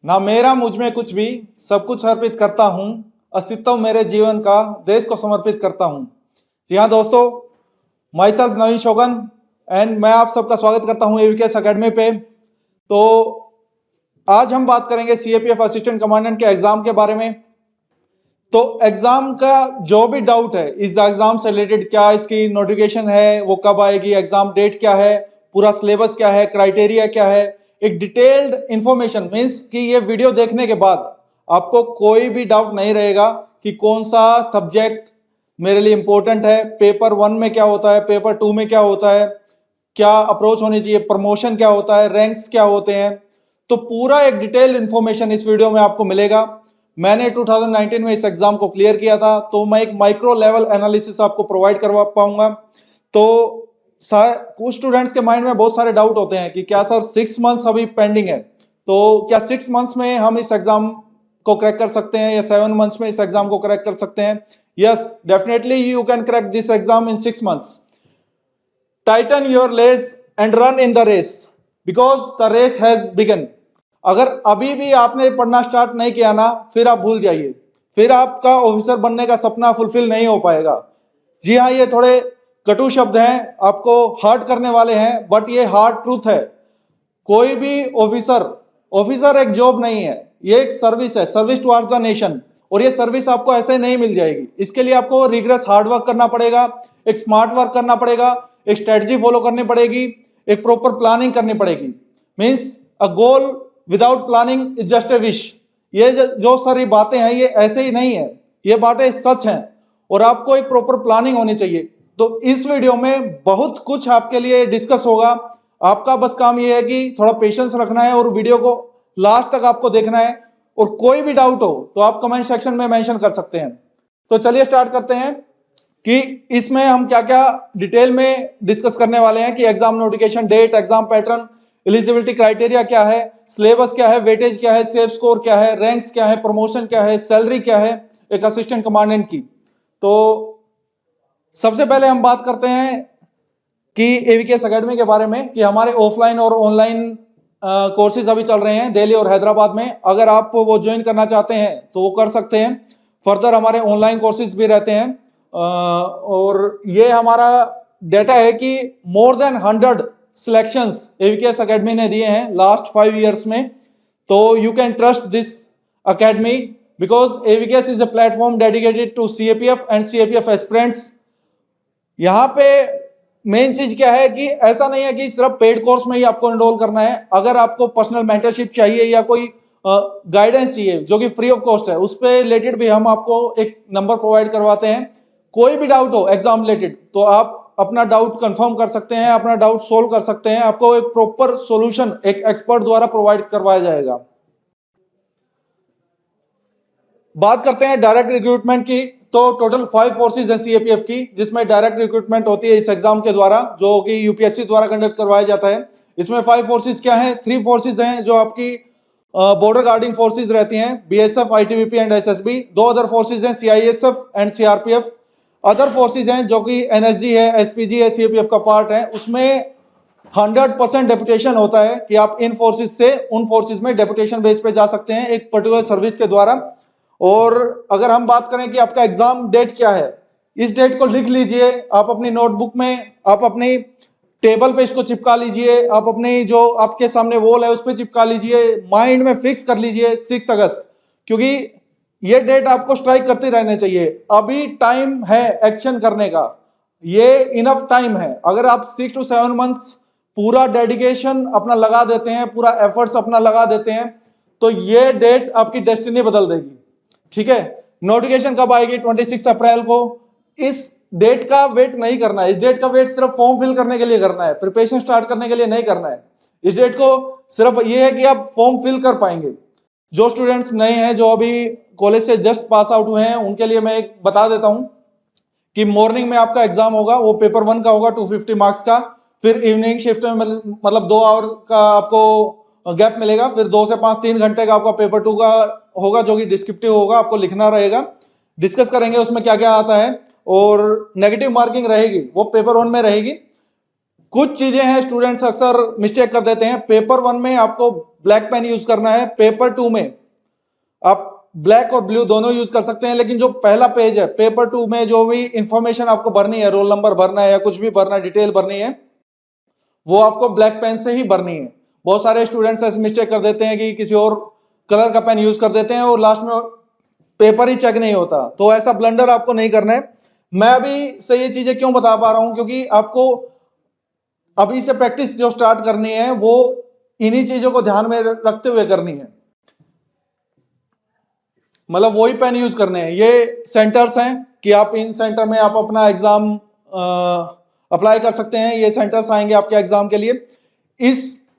ना मेरा मुझ में कुछ भी, सब कुछ अर्पित करता हूँ। अस्तित्व मेरे जीवन का, देश को समर्पित करता हूँ। जी हाँ दोस्तों, माई सेल्फ नवीन शोगन एंड मैं आप सबका स्वागत करता हूँ एवीकेएस अकेडमी पे। तो आज हम बात करेंगे सीएपीएफ असिस्टेंट कमांडेंट के एग्जाम के बारे में। तो एग्जाम का जो भी डाउट है इस एग्जाम से रिलेटेड, क्या इसकी नोटिफिकेशन है, वो कब आएगी, एग्जाम डेट क्या है, पूरा सिलेबस क्या है, क्राइटेरिया क्या है, एक डिटेल्ड इंफॉर्मेशन मींस कि ये वीडियो देखने के बाद आपको कोई भी डाउट नहीं रहेगा कि कौन सा सब्जेक्ट मेरे लिए इंपॉर्टेंट है, पेपर 1 में क्या होता है, पेपर 2 में क्या होता है, क्या अप्रोच होनी चाहिए, प्रमोशन क्या होता है, रैंक्स क्या होते हैं। तो पूरा एक डिटेल इंफॉर्मेशन इस वीडियो में आपको मिलेगा। मैंने 2019 में इस एग्जाम को क्लियर किया था, तो मैं एक माइक्रो लेवल एनालिसिस आपको प्रोवाइड करवा पाऊंगा। तो कुछ स्टूडेंट्स के माइंड में बहुत सारे डाउट होते हैं कि क्या सर 6 मंथ्स अभी पेंडिंग है, तो क्या 6 मंथ्स में हम इस एग्जाम को क्रैक कर सकते हैं या 7 मंथ्स में इस एग्जाम को क्रैक कर सकते हैं? Yes, definitely you can crack this exam in 6 months. Tighten your lace and run in the race because the race has begun. अगर अभी भी आपने पढ़ना स्टार्ट नहीं किया ना, फिर आप भूल जाइए, फिर आपका ऑफिसर बनने का सपना फुलफिल नहीं हो पाएगा। जी हाँ, ये थोड़े कटु शब्द हैं, आपको हर्ट करने वाले हैं, बट ये हार्ड ट्रूथ है। कोई भी ऑफिसर एक जॉब नहीं है, ये एक सर्विस है, सर्विस टुवर्ड्स द नेशन। और ये सर्विस आपको ऐसे नहीं मिल जाएगी, इसके लिए आपको रिग्रेस हार्ड वर्क करना पड़ेगा, एक स्मार्ट वर्क करना पड़ेगा, एक स्ट्रेटजी फॉलो करनी पड़ेगी, एक प्रॉपर प्लानिंग करनी पड़ेगी। Means a goal without planning is just a wish. ये जो सारी बातें हैं ये ऐसे ही नहीं है, ये बातें सच हैं और आपको एक प्रॉपर प्लानिंग होनी चाहिए। तो इस वीडियो में बहुत कुछ आपके लिए डिस्कस होगा। आपका बस काम ये है कि थोड़ा पेशेंस रखना है और वीडियो को लास्ट तक आपको देखना है। और कोई भी डाउट हो तो आप कमेंट सेक्शन में मेंशन कर सकते हैं। तो चलिए स्टार्ट करते हैं कि इसमें हम क्या क्या डिटेल में डिस्कस करने वाले हैं कि exam notification date, exam pattern, eligibility criteria क्या है, सिलेबस क्या है, वेटेज क्या है, सेफ स्कोर क्या है, रैंक्स क्या है, प्रमोशन क्या है, सैलरी क्या है एक असिस्टेंट कमांडेंट की। तो सबसे पहले हम बात करते हैं कि एवीकेएस अकेडमी के बारे में कि हमारे ऑफलाइन और ऑनलाइन कोर्सेज अभी चल रहे हैं दिल्ली और हैदराबाद में। अगर आप वो ज्वाइन करना चाहते हैं तो वो कर सकते हैं। फर्दर हमारे ऑनलाइन कोर्सेज भी रहते हैं और ये हमारा डेटा है कि more than 100 selections AVKS academy ने दिए हैं लास्ट 5 ईयर्स में। तो you can trust this academy because AVKS is a platform dedicated to CAPF and CAPF aspirants. यहाँ पे मेन चीज क्या है कि ऐसा नहीं है कि सिर्फ पेड कोर्स में ही आपको एनरोल करना है। अगर आपको पर्सनल मेंटरशिप चाहिए या कोई गाइडेंस चाहिए जो कि फ्री ऑफ कॉस्ट है, उस पे रिलेटेड भी हम आपको एक नंबर प्रोवाइड करवाते हैं। कोई भी डाउट हो एग्जाम रिलेटेड तो आप अपना डाउट कंफर्म कर सकते हैं, अपना डाउट सोल्व कर सकते हैं। आपको एक प्रॉपर सॉल्यूशन एक एक्सपर्ट द्वारा प्रोवाइड करवाया जाएगा। बात करते हैं डायरेक्ट रिक्रूटमेंट की। तो टोटल 5 फोर्सेज है सीएपीएफ की, जिसमें डायरेक्ट रिक्रूटमेंट होती है इस एग्जाम के द्वारा, जो कि यूपीएससी द्वारा कंडक्ट करवाया जाता है। इसमें 5 फोर्सेज क्या हैं? 3 फोर्सेज हैं जो आपकी बॉर्डर गार्डिंग फोर्सेज रहती हैं, BSF, ITBP and SSB. 2 other forces हैं, CISF and CRPF. Other forces हैं जो कि एनएसजी है, एसपीजी है, सीएपीएफ का पार्ट है। उसमें 100% डेपुटेशन होता है कि आप इन फोर्सेज से उन फोर्सेज में डेपुटेशन बेस पे जा सकते हैं एक पर्टिकुलर सर्विस के द्वारा। और अगर हम बात करें कि आपका एग्जाम डेट क्या है, इस डेट को लिख लीजिए आप अपनी नोटबुक में, आप अपनी टेबल पे इसको चिपका लीजिए, आप अपनी जो आपके सामने वॉल है उस पर चिपका लीजिए, माइंड में फिक्स कर लीजिए 6 अगस्त। क्योंकि ये डेट आपको स्ट्राइक करते रहने चाहिए। अभी टाइम है एक्शन करने का, ये इनफ टाइम है। अगर आप 6 to 7 मंथ्स पूरा डेडिकेशन अपना लगा देते हैं, पूरा एफर्ट्स अपना लगा देते हैं, तो ये डेट आपकी डेस्टिनी बदल देगी। ठीक है, नोटिफिकेशन कब आएगी? 26 अप्रैल को। इस डेट का वेट नहीं करना है, इस डेट का वेट सिर्फ फॉर्म फिल करने के लिए करना है, प्रिपरेशन स्टार्ट करने के लिए नहीं करना है। इस डेट को सिर्फ ये है कि आप फॉर्म फिल कर पाएंगे। जो स्टूडेंट्स नए हैं, जो अभी कॉलेज से जस्ट पास आउट हुए हैं, उनके लिए मैं एक बता देता हूं कि मॉर्निंग में आपका एग्जाम होगा, वो पेपर 1 का होगा 250 मार्क्स का। फिर इवनिंग शिफ्ट में मतलब 2 आवर का आपको गैप मिलेगा। फिर 2 से 5 3 घंटे का आपका पेपर 2 का होगा, जो कि डिस्क्रिप्टिव होगा, आपको लिखना रहेगा। डिस्कस करेंगे उसमें क्या क्या आता है, और नेगेटिव मार्किंग रहेगी वो पेपर 1 में रहेगी। कुछ चीजें हैं स्टूडेंट्स अक्सर मिस्टेक कर देते हैं। पेपर 1 में आपको ब्लैक पेन यूज करना है। पेपर 2 में आप ब्लैक और ब्लू दोनों यूज कर सकते हैं, लेकिन जो पहला पेज है पेपर 2 में जो भी इंफॉर्मेशन आपको भरनी है, रोल नंबर भरना है या कुछ भी भरना है, डिटेल भरनी है, वो आपको ब्लैक पेन से ही भरनी है। बहुत सारे स्टूडेंट्स ऐसे मिस्टेक कर देते हैं कि किसी और कलर का पेन यूज कर देते हैं और लास्ट में पेपर ही चेक नहीं होता। तो ऐसा ब्लंडर आपको नहीं करना है। मैं अभी से ये चीजें क्यों बता पा रहा हूं, क्योंकि आपको अभी से प्रैक्टिस जो स्टार्ट करनी है वो इन्हीं चीजों को ध्यान में रखते हुए करनी है। मतलब वही पेन यूज करने हैं। ये सेंटर्स हैं कि आप इन सेंटर में आप अपना एग्जाम अप्लाई कर सकते हैं। ये सेंटर्स आएंगे आपके एग्जाम के लिए। इस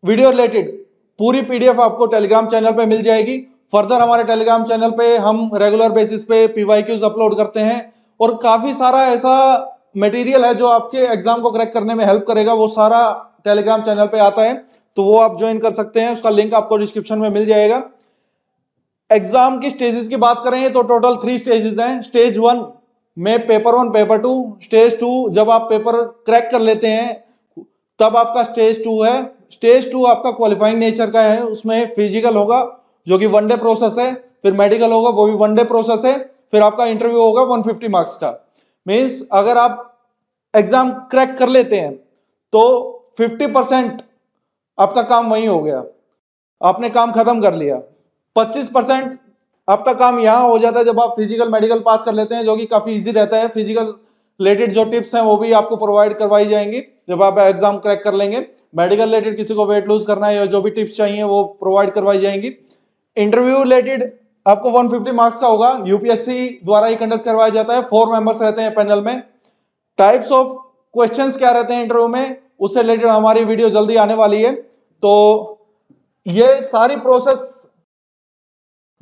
वीडियो रिलेटेड पूरी पीडीएफ आपको टेलीग्राम चैनल पे मिल जाएगी। फर्दर हमारे टेलीग्राम चैनल पे हम रेगुलर बेसिस पे पीवाईक्यूज अपलोड करते हैं और काफी सारा ऐसा मटेरियल है जो आपके एग्जाम को क्रैक करने में हेल्प करेगा। वो सारा टेलीग्राम चैनल पे आता है, तो वो आप ज्वाइन कर सकते हैं। उसका लिंक आपको डिस्क्रिप्शन में मिल जाएगा। एग्जाम की स्टेजेस की बात करें तो टोटल 3 स्टेजेस हैं। स्टेज 1 में पेपर 1 पेपर 2, स्टेज 2 जब आप पेपर क्रैक कर लेते हैं तब आपका स्टेज 2 है। स्टेज 2 आपका क्वालिफाइंग नेचर का है। उसमें फिजिकल होगा जो कि 1 डे प्रोसेस है, फिर मेडिकल होगा वो भी 1 डे प्रोसेस है, फिर आपका इंटरव्यू होगा 150 मार्क्स का। मीन्स अगर आप एग्जाम क्रैक कर लेते हैं तो 50% आपका काम वही हो गया, आपने काम खत्म कर लिया। 25% आपका काम यहां हो जाता है जब आप फिजिकल मेडिकल पास कर लेते हैं, जो कि काफी इजी रहता है। फिजिकल रिलेटेड जो टिप्स हैं वो भी आपको प्रोवाइड करवाई जाएंगी जब आप एग्जाम क्रैक कर लेंगे। मेडिकल रिलेटेड किसी को वेट लूज करना है या जो भी टिप्स चाहिए वो प्रोवाइड करवाई जाएंगी। इंटरव्यू रिलेटेड आपको 150 मार्क्स का होगा, यूपीएससी द्वारा ही कंडक्ट करवाया जाता है। 4 मेंबर्स रहते हैं पैनल में। टाइप्स ऑफ क्वेश्चंस क्या रहते हैं इंटरव्यू में, उससे रिलेटेड हमारी वीडियो जल्दी आने वाली है। तो ये सारी प्रोसेस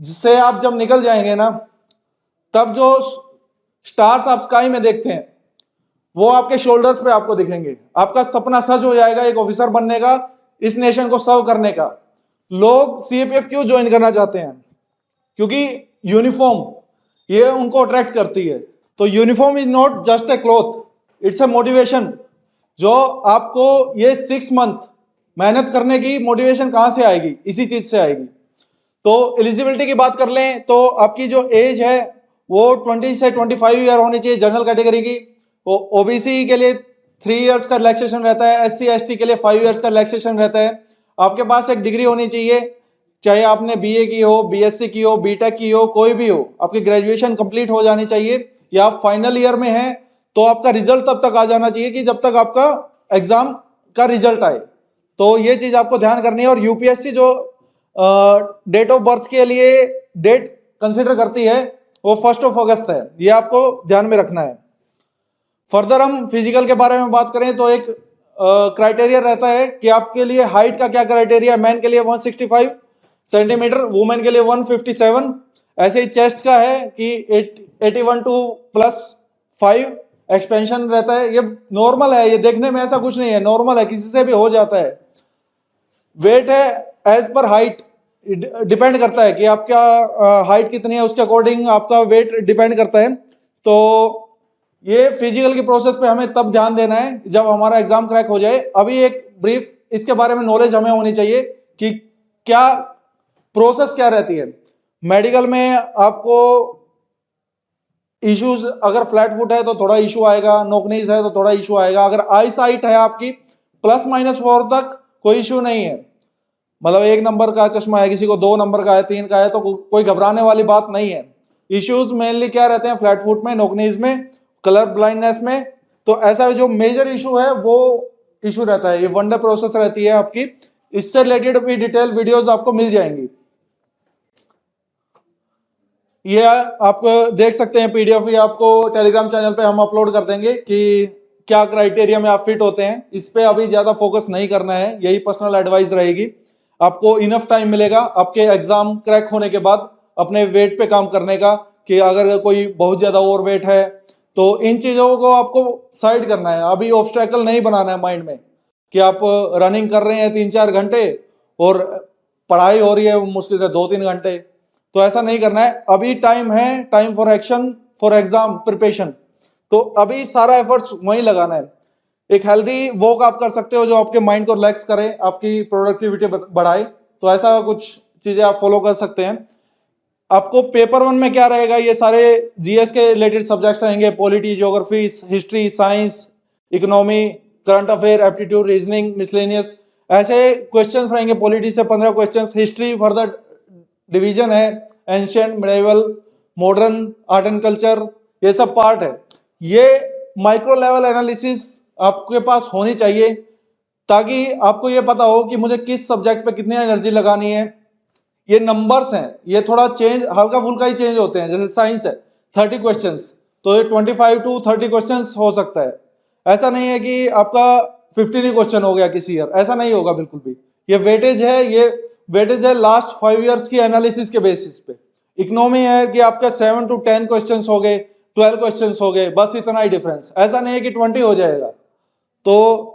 जिससे आप जब निकल जाएंगे ना, तब जो स्टार्स आप स्काई में देखते हैं वो आपके शोल्डर्स पे आपको दिखेंगे। आपका सपना सच हो जाएगा एक ऑफिसर बनने का, इस नेशन को सर्व करने का। लोग सीएपीएफ क्यों ज्वाइन करना चाहते हैं? क्योंकि यूनिफॉर्म ये उनको अट्रैक्ट करती है। तो uniform is not just a cloth, it's a motivation. जो आपको ये 6 मंथ मेहनत करने की मोटिवेशन कहां से आएगी? इसी चीज से आएगी। तो एलिजिबिलिटी की बात कर लें तो आपकी जो एज है वो 20 से 25 ईयर होनी चाहिए जनरल कैटेगरी की। ओबीसी के लिए 3 इयर्स का रिलैक्सेशन रहता है, एससी एसटी के लिए 5 इयर्स का रिलैक्सेशन रहता है। आपके पास एक डिग्री होनी चाहिए, चाहे आपने बीए की हो, बीएससी की हो, बीटेक की हो, कोई भी हो, आपकी ग्रेजुएशन कंप्लीट हो जानी चाहिए। या आप फाइनल ईयर में हैं तो आपका रिजल्ट तब तक आ जाना चाहिए कि जब तक आपका एग्जाम का रिजल्ट आए। तो ये चीज आपको ध्यान करनी है। और यूपीएससी जो डेट ऑफ बर्थ के लिए डेट कंसिडर करती है वो 1 अगस्त है, ये आपको ध्यान में रखना है। फर्दर हम फिजिकल के बारे में बात करें तो एक क्राइटेरिया रहता है कि आपके लिए हाइट का क्या क्राइटेरिया है। मैन के लिए 165 सेंटीमीटर, वुमेन के लिए 157। ऐसे ही चेस्ट का है कि 81 टू +5 एक्सपेंशन रहता है। ये नॉर्मल है, ये देखने में ऐसा कुछ नहीं है, नॉर्मल है, किसी से भी हो जाता है। वेट है एज पर हाइट, डिपेंड करता है कि आपका हाइट कितनी है, उसके अकॉर्डिंग आपका वेट डिपेंड करता है। तो ये फिजिकल की प्रोसेस पे हमें तब ध्यान देना है जब हमारा एग्जाम क्रैक हो जाए। अभी एक ब्रीफ इसके बारे में नॉलेज हमें होनी चाहिए कि क्या प्रोसेस क्या रहती है। मेडिकल में आपको इश्यूज, अगर फ्लैट फुट है तो थोड़ा इशू आएगा, नोकनीज है तो थोड़ा इशू आएगा। अगर आई साइट है आपकी +-4 तक कोई इशू नहीं है, मतलब 1 नंबर का चश्मा है, किसी को 2 नंबर का है, 3 का है, तो कोई घबराने वाली बात नहीं है। इश्यूज मेनली क्या रहते हैं? फ्लैट फुट में, नोकनीज में, कलर ब्लाइंडनेस में। तो ऐसा जो मेजर इशू है वो इशू रहता है। ये 1 डे प्रोसेस रहती है आपकी। इससे रिलेटेड भी डिटेल वीडियोस आपको मिल जाएंगी। ये आप देख सकते हैं पीडीएफ, ये आपको टेलीग्राम चैनल पे हम अपलोड कर देंगे कि क्या क्राइटेरिया में आप फिट होते हैं। इस पे अभी ज्यादा फोकस नहीं करना है, यही पर्सनल एडवाइस रहेगी। आपको इनफ टाइम मिलेगा आपके एग्जाम क्रैक होने के बाद अपने वेट पे काम करने का, कि अगर कोई बहुत ज्यादा ओवर वेट है तो इन चीजों को आपको साइड करना है। अभी ऑब्स्टेकल नहीं बनाना है माइंड में कि आप रनिंग कर रहे हैं 3-4 घंटे और पढ़ाई हो रही है मुश्किल से 2-3 घंटे। तो ऐसा नहीं करना है। अभी टाइम है, time for action, for exam preparation. तो अभी सारा एफर्ट्स वहीं लगाना है। एक हेल्दी वॉक आप कर सकते हो जो आपके माइंड को रिलैक्स करे, आपकी प्रोडक्टिविटी बढ़ाए। तो ऐसा कुछ चीजें आप फॉलो कर सकते हैं। आपको पेपर 1 में क्या रहेगा, ये सारे जीएस के रिलेटेड सब्जेक्ट्स रहेंगे, polity, geography, history, science, economy, current affair, aptitude, reasoning, miscellaneous, ऐसे क्वेश्चंस रहेंगे। पॉलिटी से 15 क्वेश्चंस, हिस्ट्री फर्दर डिवीजन है, ancient, medieval, modern, art and culture, ये सब पार्ट है। ये माइक्रो लेवल एनालिसिस आपके पास होनी चाहिए ताकि आपको ये पता हो कि मुझे किस सब्जेक्ट पे कितनी एनर्जी लगानी है। ये नंबर्स हैं, ये थोड़ा चेंज, हल्का फुल्का ही चेंज होते हैं। जैसे साइंस है 30 क्वेश्चंस, तो ये 25 to 30 क्वेश्चंस हो सकता है। ऐसा नहीं है कि आपका 15 ही क्वेश्चन हो गया किसी ईयर, ऐसा नहीं होगा बिल्कुल भी। ये वेटेज है, ये वेटेज है लास्ट 5 ईयर्स की एनालिसिस के बेसिस पे। इकोनॉमी है कि आपका 7 to 10 क्वेश्चन हो गए, 12 क्वेश्चन हो गए, बस इतना ही डिफरेंस। ऐसा नहीं है कि 20 हो जाएगा। तो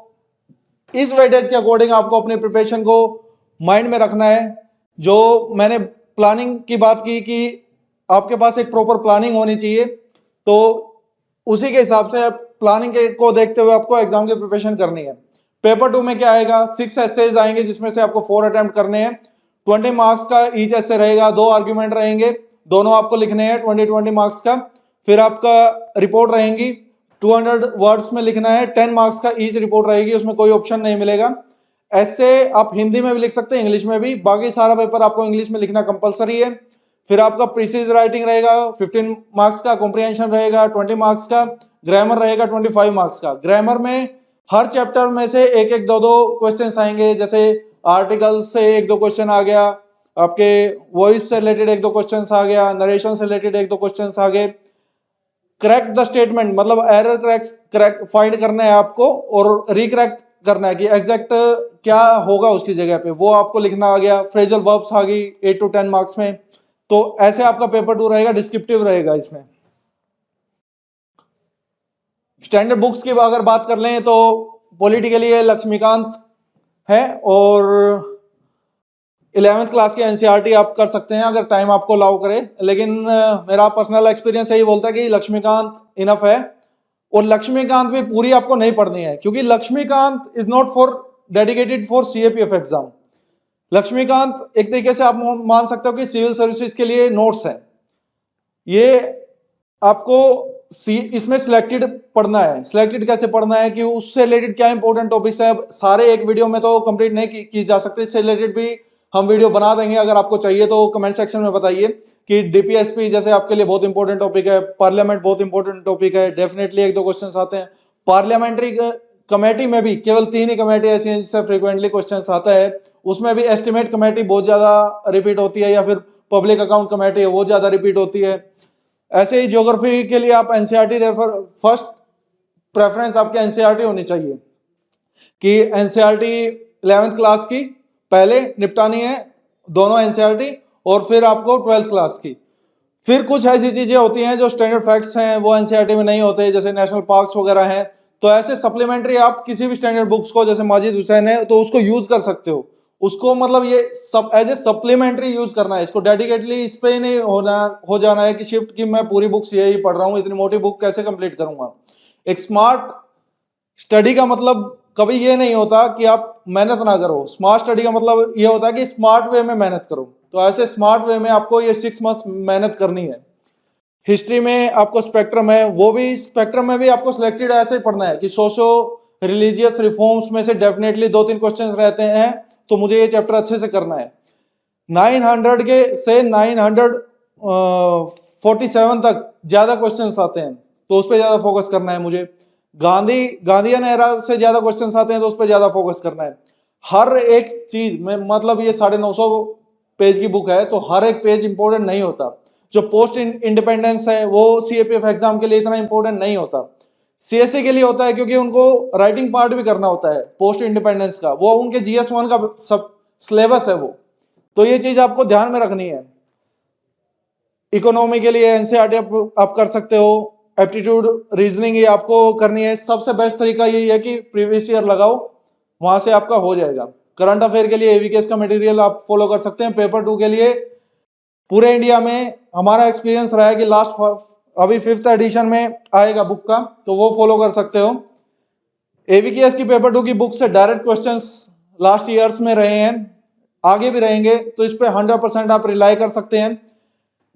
इस वेटेज के अकॉर्डिंग आपको अपने प्रिपरेशन को माइंड में रखना है। जो मैंने प्लानिंग की बात की कि आपके पास एक प्रॉपर प्लानिंग होनी चाहिए, तो उसी के हिसाब से प्लानिंग को देखते हुए आपको एग्जाम की प्रिपरेशन करनी है। पेपर 2 में क्या आएगा, 6 एसेज आएंगे जिसमें से आपको 4 अटेम्प्ट करने हैं। 20 मार्क्स का ईच एसे रहेगा, 2 आर्ग्यूमेंट रहेंगे, दोनों आपको लिखने हैं 20 मार्क्स का। फिर आपका रिपोर्ट रहेंगी 200 वर्ड्स में लिखना है, 10 मार्क्स का ईच रिपोर्ट रहेगी, उसमें कोई ऑप्शन नहीं मिलेगा। ऐसे आप हिंदी में भी लिख सकते हैं, इंग्लिश में भी, बाकी सारा पेपर आपको इंग्लिश में लिखना कंपलसरी है। फिर आपका प्रीसीज राइटिंग रहेगा 15 मार्क्स का, कॉम्प्रिहेंशन रहेगा 20 मार्क्स का, ग्रामर रहेगा 25 मार्क्स का। ग्रामर में हर चैप्टर में से एक एक दो दो क्वेश्चन आएंगे, जैसे आर्टिकल से एक दो क्वेश्चन आ गया, आपके वॉइस से रिलेटेड एक दो क्वेश्चन आ गया, नरेशन से रिलेटेड एक दो क्वेश्चन आ गए। क्रैक द स्टेटमेंट मतलब एरर क्रैक फाइंड करना है आपको, और रिक्रैक करना है कि एग्जैक्ट क्या होगा उसकी जगह पे, वो आपको लिखना आ गया। फ्रेजल वर्ब्स आ गई 8 to 10 मार्क्स में। तो ऐसे आपका पेपर 2 रहेगा, डिस्क्रिप्टिव रहेगा। इसमें स्टैंडर्ड बुक्स की अगर बात कर लें तो पॉलिटी के लिए लक्ष्मीकांत है, और 11th क्लास की एनसीईआरटी आप कर सकते हैं अगर टाइम आपको अलाउ करे। लेकिन मेरा पर्सनल एक्सपीरियंस यही बोलता है कि लक्ष्मीकांत इनफ है। और लक्ष्मीकांत भी पूरी आपको नहीं पढ़नी है, क्योंकि Laxmikant is not for dedicated for CAPF exam. Laxmikant एक तरीके से आप मान सकते हो कि सिविल सर्विसेज के लिए नोट्स है। ये आपको इसमें सिलेक्टेड पढ़ना है। सिलेक्टेड कैसे पढ़ना है कि उससे रिलेटेड क्या इंपॉर्टेंट टॉपिक्स है, सारे एक वीडियो में तो कंप्लीट नहीं की जा सकते। इससे रिलेटेड भी हम वीडियो बना देंगे, अगर आपको चाहिए तो कमेंट सेक्शन में बताइए। कि डीपीएसपी जैसे आपके लिए बहुत इंपॉर्टेंट टॉपिक है, पार्लियामेंट बहुत इंपॉर्टेंट टॉपिक है, डेफिनेटली एक दो क्वेश्चन आते हैं। पार्लियामेंट्री कमेटी में भी केवल 3 ही कमेटी ऐसी हैं जिससे फ्रिक्वेंटली क्वेश्चन आता है। उसमें भी एस्टिमेट कमेटी बहुत ज्यादा रिपीट होती है, या फिर पब्लिक अकाउंट कमेटी है वो ज्यादा रिपीट होती है। ऐसे ही ज्योग्राफी के लिए आप एनसीईआरटी रेफर, फर्स्ट प्रेफरेंस आपके एनसीईआरटी होनी चाहिए कि एनसीईआरटी 11th क्लास की पहले निपटानी है, दोनों एनसीईआरटी, और फिर आपको 12th क्लास की। फिर कुछ ऐसी चीजें होती हैं जो स्टैंडर्ड फैक्ट्स हैं, वो एनसीईआरटी में नहीं होते, जैसे नेशनल पार्क्स वगैरह हैं। तो ऐसे सप्लीमेंट्री आप किसी भी स्टैंडर्ड बुक्स को, जैसे माजिद हुसैन है तो उसको यूज कर सकते हो। उसको मतलब ये सब एज ए सप्लीमेंट्री यूज करना है, इसको डेडिकेटली इस पे ही नहीं हो जाना है कि शिफ्ट की मैं पूरी बुक्स यही पढ़ रहा हूँ, इतनी मोटी बुक कैसे कंप्लीट करूंगा। एक स्मार्ट स्टडी का मतलब कभी ये नहीं होता कि आप मेहनत ना करो। स्मार्ट स्टडी का मतलब ये होता है कि स्मार्ट वे में मेहनत करो। तो ऐसे स्मार्ट वे में आपको ये 6 मंथ मेहनत करनी है। हिस्ट्री में आपको स्पेक्ट्रम है, वो भी स्पेक्ट्रम में भी आपको सिलेक्टेड ऐसे ही पढ़ना है कि सोशो रिलीजियस रिफॉर्म्स में से डेफिनेटली 2-3 क्वेश्चन रहते हैं, तो मुझे ये चैप्टर अच्छे से करना है। 900 के से 947 तक ज्यादा क्वेश्चंस आते हैं, तो उस पर ज्यादा फोकस करना है मुझे। गांधीयन एरा से ज्यादा क्वेश्चंस आते हैं, तो उस पर ज्यादा फोकस करना है। हर एक चीज में मतलब ये 950 पेज की बुक है, तो हर एक पेज इंपॉर्टेंट नहीं होता। जो पोस्ट इंडिपेंडेंस है वो सीएपीएफ एग्जाम के लिए इतना इंपॉर्टेंट नहीं होता, सीएससी के लिए होता है, क्योंकि उनको राइटिंग पार्ट भी करना होता है पोस्ट इंडिपेंडेंस का, वो उनके जीएस1 का सब सिलेबस है वो। तो ये चीज आपको ध्यान में रखनी है। इकोनॉमी के लिए एनसीईआरटी आप कर सकते हो। एप्टीट्यूड रीजनिंग ये आपको करनी है। सबसे बेस्ट तरीका यही है कि प्रीवियस ईयर लगाओ, वहां से आपका हो जाएगा। करंट अफेयर के लिए एवीकेएस का मटेरियल आप फॉलो कर सकते हैं। पेपर 2 के लिए पूरे इंडिया में हमारा एक्सपीरियंस रहा है कि लास्ट अभी 5th एडिशन में आएगा बुक का, तो वो फॉलो कर सकते हो। एवीकेएस की पेपर 2 की बुक से डायरेक्ट क्वेश्चंस लास्ट ईयर्स में रहे हैं, आगे भी रहेंगे, तो इस पे 100% आप रिलाई कर सकते हैं।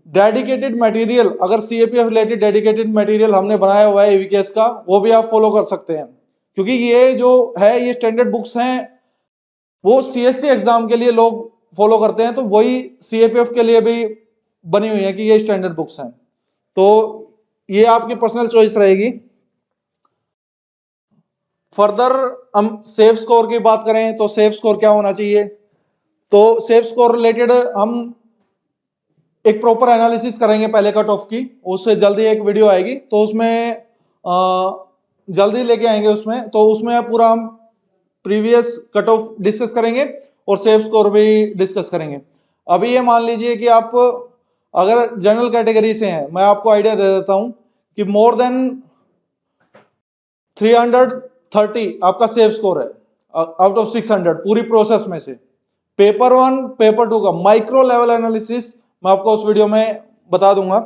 डेडिकेटेड मटेरियल, अगर सीएपीएफ रिलेटेड डेडिकेटेड मटेरियल हमने बनाया हुआ है ईवीकेएस का, वो भी आप फॉलो कर सकते हैं, क्योंकि ये जो है ये स्टैंडर्ड बुक्स हैं, वो सीएससी एग्जाम के लिए लोग फॉलो करते हैं, तो वही सीएपीएफ के लिए भी बनी हुई है कि ये स्टैंडर्ड बुक्स हैं। तो ये आपकी पर्सनल चॉइस रहेगी। फर्दर हम सेफ स्कोर की बात करें तो सेफ स्कोर क्या होना चाहिए, तो सेफ स्कोर रिलेटेड हम एक प्रॉपर एनालिसिस करेंगे पहले कट ऑफ की, उससे जल्दी एक वीडियो आएगी, तो उसमें जल्दी लेके आएंगे उसमें, तो उसमें पूरा हम प्रीवियस कट ऑफ डिस्कस करेंगे और सेफ स्कोर भी डिस्कस करेंगे। अभी ये मान लीजिए कि आप अगर जनरल कैटेगरी से हैं, मैं आपको आइडिया दे देता हूं कि मोर देन 330 आपका सेफ स्कोर है आउट ऑफ 600 पूरी प्रोसेस में से। पेपर 1 पेपर 2 का माइक्रो लेवल एनालिसिस मैं आपको उस वीडियो में बता दूंगा।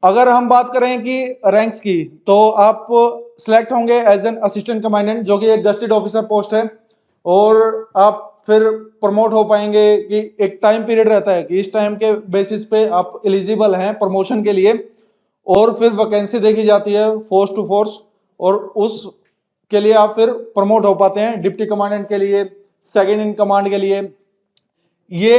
अगर हम बात करें कि रैंक्स की, तो आप सिलेक्ट होंगे एज एन असिस्टेंट कमांडेंट, जो कि एक गस्टेड ऑफिसर पोस्ट है, और आप फिर प्रमोट हो पाएंगे कि एक टाइम पीरियड रहता है कि इस टाइम के बेसिस पे आप एलिजिबल हैं प्रमोशन के लिए, और फिर वैकेंसी देखी जाती है फोर्स टू फोर्स, और उस के लिए आप फिर प्रमोट हो पाते हैं डिप्टी कमांडेंट के लिए, सेकंड इन कमांड के लिए। ये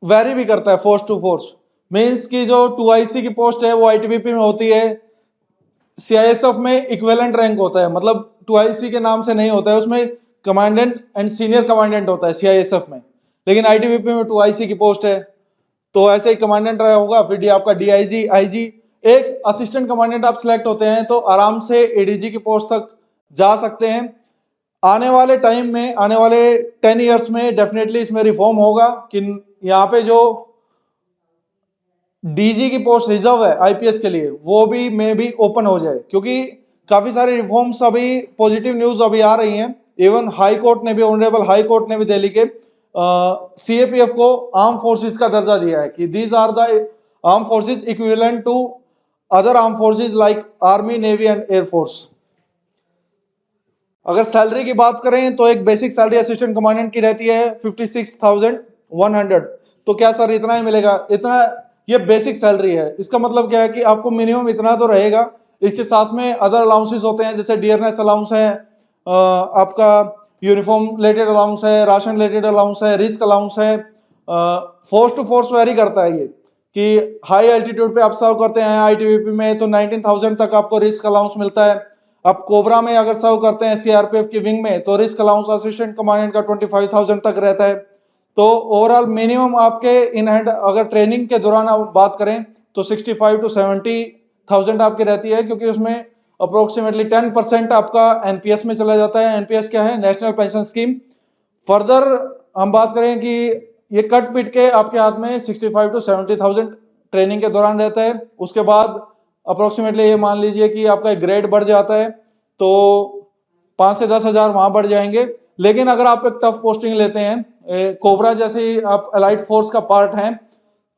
वेरी भी करता है फोर्स टू फोर्स, मीन्स की जो 2IC की पोस्ट है वो आईटीबीपी में होती है, सीआईएसएफ में इक्विवेलेंट रैंक होता है, मतलब 2IC के नाम से नहीं होता है, उसमें कमांडेंट एंड सीनियर कमांडेंट होता है सीआईएसएफ में, लेकिन आईटीबीपी में 2IC की पोस्ट है, तो ऐसे ही कमांडेंट रहा होगा, फिर डी आपका डीआईजी, आईजी, एक असिस्टेंट कमांडेंट आप सिलेक्ट होते हैं तो आराम से एडीजी की पोस्ट तक जा सकते हैं। आने वाले टाइम में, आने वाले 10 ईयर्स में डेफिनेटली इसमें रिफॉर्म होगा कि यहाँ पे जो डीजी की पोस्ट रिजर्व है आईपीएस के लिए, वो भी मे भी ओपन हो जाए, क्योंकि काफी सारी रिफॉर्म्स अभी, पॉजिटिव न्यूज अभी आ रही हैं। इवन हाई कोर्ट ने भी, ऑनरेबल हाई कोर्ट ने भी दिल्ली के सीएपीएफ को आर्म फोर्सेस का दर्जा दिया है कि these are the arm forces equivalent to other arm forces like army, navy and air force. अगर सैलरी की बात करें तो एक बेसिक सैलरी असिस्टेंट कमांडेंट की रहती है 56,100। तो क्या सर इतना ही मिलेगा? इतना, ये बेसिक सैलरी है। इसका मतलब क्या है कि आपको मिनिमम इतना तो रहेगा, इसके साथ में अदर अलाउंसेस होते हैं, जैसे डियरनेस अलाउंस है, आपका यूनिफॉर्म रिलेटेड अलाउंस है, राशन रिलेटेड अलाउंस है, रिस्क अलाउंस है। फोर्स टू फोर्स वेरी करता है ये, कि हाई एल्टीट्यूड पे आप सर्व करते हैं आईटीबीपी में तो 19,000 तक आपको रिस्क अलाउंस मिलता है। आप कोबरा में अगर सर्व करते हैं सीआरपीएफ की विंग में तो रिस्क अलाउंस असिस्टेंट कमांडेंट का 25,000 तक रहता है। तो ओवरऑल मिनिमम आपके इन हैंड अगर ट्रेनिंग के दौरान आप बात करें तो 65 to 70,000 आपकी रहती है, क्योंकि उसमें अप्रोक्सीमेटली 10% आपका एनपीएस में चला जाता है। एनपीएस क्या है? National pension scheme. फर्दर हम बात करें कि ये कट पिट के आपके हाथ में 65 to 70,000 ट्रेनिंग के दौरान रहता है। उसके बाद अप्रोक्सीमेटली ये मान लीजिए कि आपका ग्रेड बढ़ जाता है तो 5 से 10 हजार वहां बढ़ जाएंगे। लेकिन अगर आप एक टफ पोस्टिंग लेते हैं, कोबरा जैसे ही आप अलाइड फोर्स का पार्ट हैं,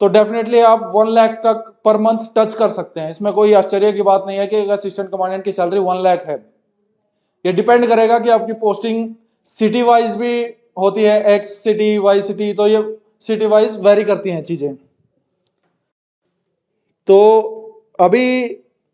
तो डेफिनेटली आप 1 लाख तक पर मंथ टच कर सकते हैं। इसमें कोई आश्चर्य की बात नहीं है कि असिस्टेंट कमांडेंट की सैलरी 1 लाख है। ये डिपेंड करेगा कि आपकी पोस्टिंग सिटी वाइज भी होती है, एक्स सिटी, वाई सिटी, तो ये सिटी वाइज वेरी करती हैं चीजें। तो अभी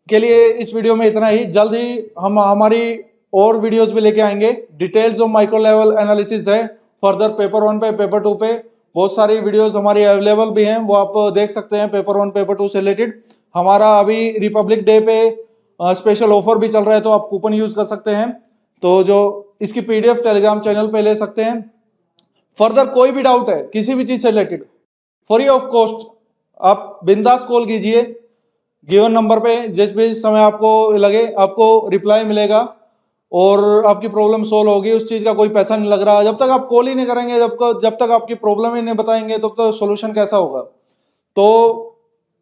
के लिए इस वीडियो में इतना ही। जल्द ही हम हमारी और वीडियोस भी लेके आएंगे। डिटेल जो माइक्रो लेवल एनालिसिस है फर्दर पेपर 1 पे, पेपर 2 पे बहुत सारी वीडियोस हमारी अवेलेबल भी हैं, वो आप देख सकते हैं पेपर 1 पेपर 2 से रिलेटेड। हमारा अभी रिपब्लिक डे पे स्पेशल ऑफर भी चल रहा है, तो आप कूपन यूज कर सकते हैं। तो जो इसकी पीडीएफ टेलीग्राम चैनल पे ले सकते हैं। फर्दर कोई भी डाउट है किसी भी चीज से रिलेटेड, फ्री ऑफ कॉस्ट आप बिंदास कॉल कीजिए गिवन नंबर पे, जिस भी समय आपको लगे आपको रिप्लाई मिलेगा और आपकी प्रॉब्लम सोल्व होगी। उस चीज का कोई पैसा नहीं लग रहा। जब तक आप कॉल ही नहीं करेंगे, जब तक आपकी प्रॉब्लम ही नहीं बताएंगे, तब तक सोल्यूशन कैसा होगा? तो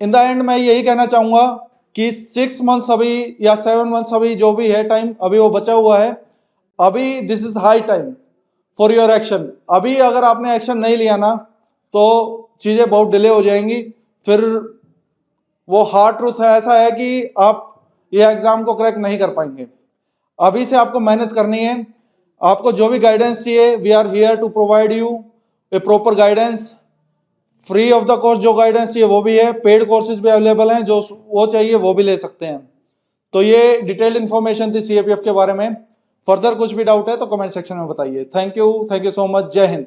इन द एंड मैं यही कहना चाहूंगा कि 6 मंथ्स अभी या 7 मंथ्स अभी जो भी है टाइम अभी वो बचा हुआ है। अभी this is high time for your action. अभी अगर आपने एक्शन नहीं लिया ना तो चीजें बहुत डिले हो जाएंगी। फिर वो हार्ड ट्रूथ है, ऐसा है कि आप ये एग्जाम को क्रैक नहीं कर पाएंगे। अभी से आपको मेहनत करनी है। आपको जो भी गाइडेंस चाहिए, we are here to provide you a proper guidance. Free of the cost जो गाइडेंस चाहिए वो भी है, पेड कोर्सेज भी अवेलेबल हैं, जो वो चाहिए वो भी ले सकते हैं। तो ये डिटेल्ड इन्फॉर्मेशन थी सीएपीएफ के बारे में। फर्दर कुछ भी डाउट है तो कमेंट सेक्शन में बताइए। Thank you so much. जय हिंद।